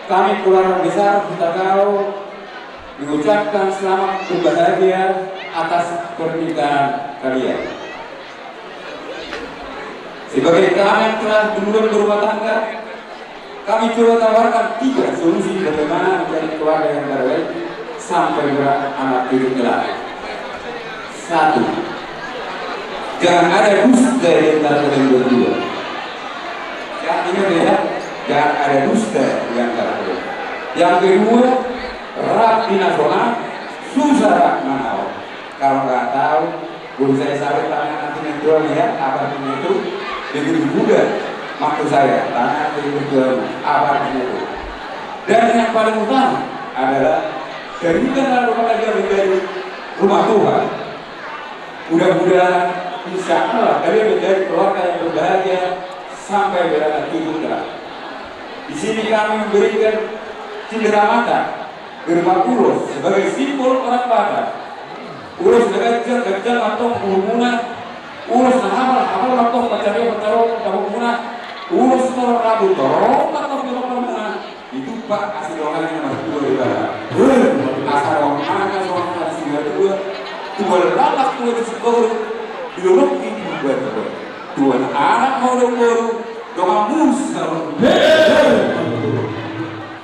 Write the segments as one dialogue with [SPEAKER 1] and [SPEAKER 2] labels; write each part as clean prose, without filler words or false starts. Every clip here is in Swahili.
[SPEAKER 1] kami keluarga besar Butakau mengucapkan selamat berbahagia atas pernikahan kalian. Sebagai kami yang telah duluan berumah tangga, kami coba tawarkan 3 solusi bagaimana menjadi keluarga yang terbaik sampai beranak cucu kelak. 1. Jangan ada dusta di antara kalian berdua. Yang ini beda, jangan ada dusta di antara kalian. Yang kedua, rapi nasional, susah rak manau. Kalau nggak tahu, boleh saya sawit tanya nanti menjualnya ya, apa itu begitu mudah. Maksud saya, tanya menjual apa itu. Dan yang paling utama adalah jadikan rumah tangga menjadi rumah Tuhan. Mudah-mudahan insya Allah kalian menjadi keluarga yang berbahagia sampai beranak cucu kelak. Di sini kami memberikan cindera mata berupa ulos sebagai simbol orang Batak. Ulos gajah atau kerumunan, ulos hafal atau pacarnya kerumunan, ulos tolong rambut tolong atau kerumunan. Itu Pak asal orang yang masih dua di Batak. Asal orang mana orang masih dua. Tuan lapak tua di sekolah, diorok itu buat tuan anak mau dong musa.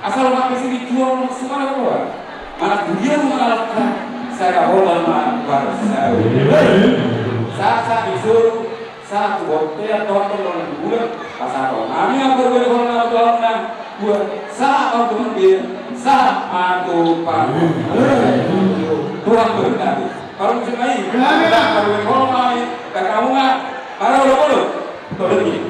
[SPEAKER 1] Asal pakai sini jual semua keluar. Anak dia mengalahkan saya orang mana saya disuruh satu waktu atau orang bulan pasal kami yang berbeda orang orang buat saya orang dia saya aku pakai Tuhan berkati. Kalau misalnya ini, kalau kalau main, kamu nggak, para orang ini.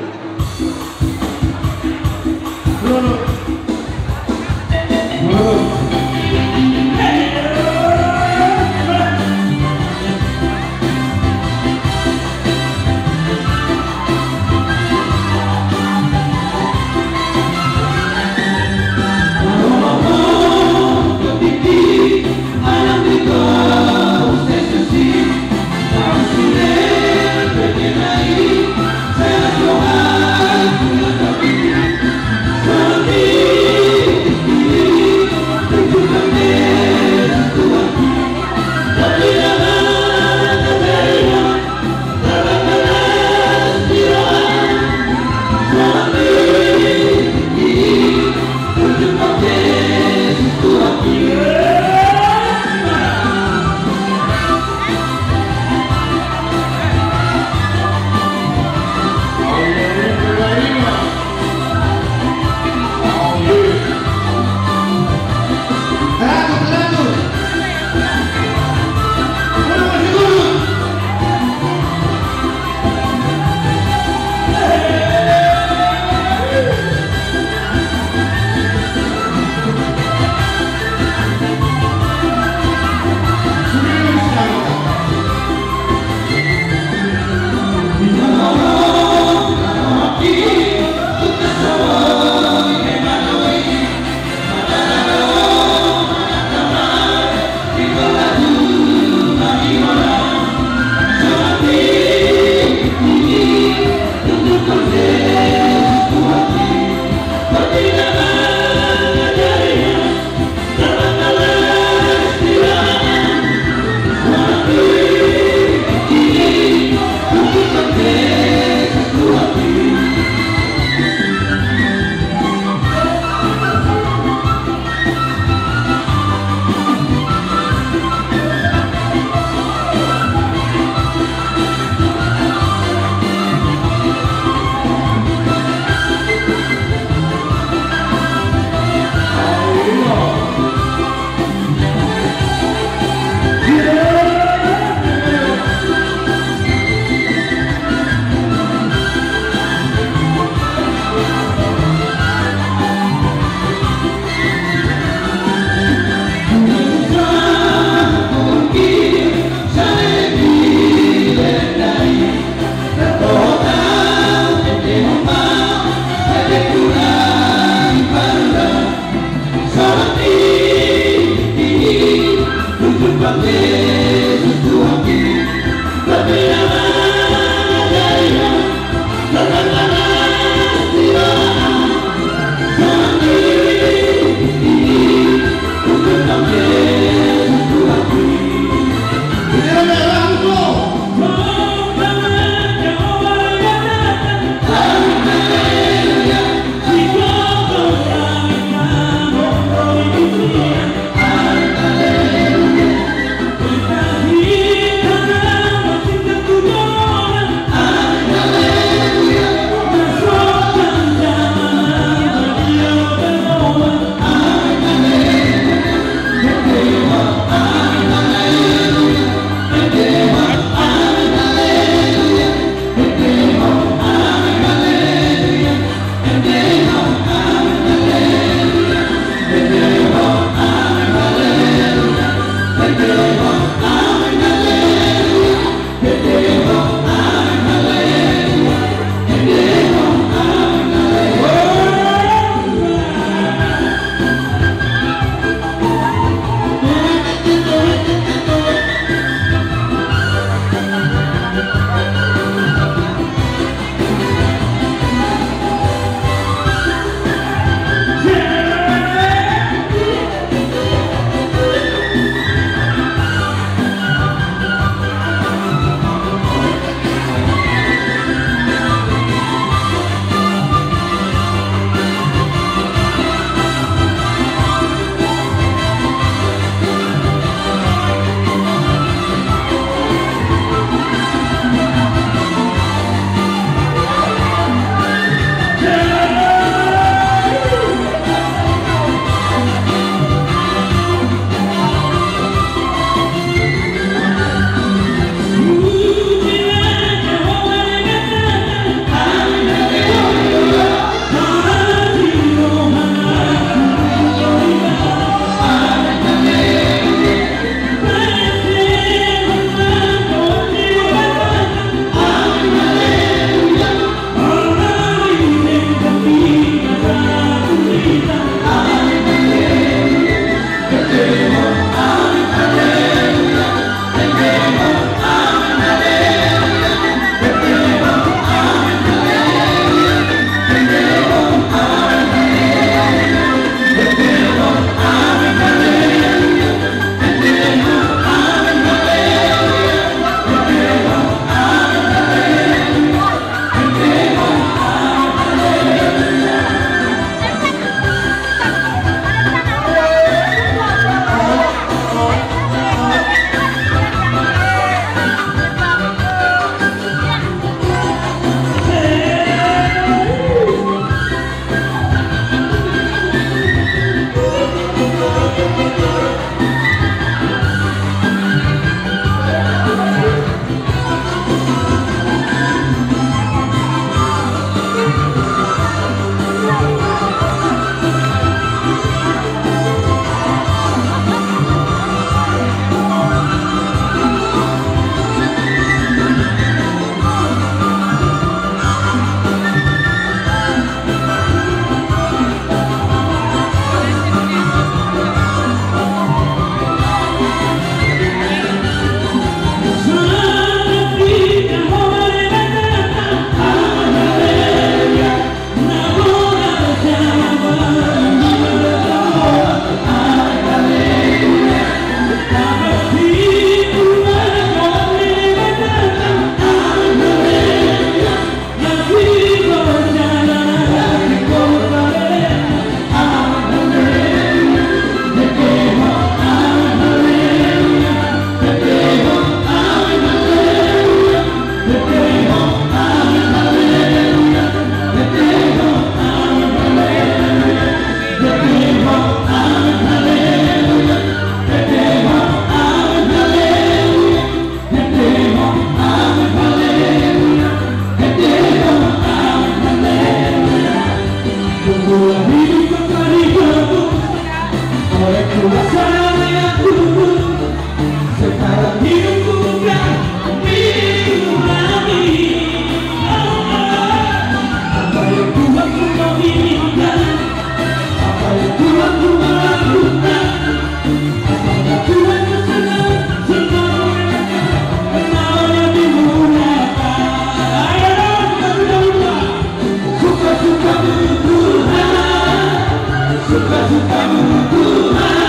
[SPEAKER 2] Tuhan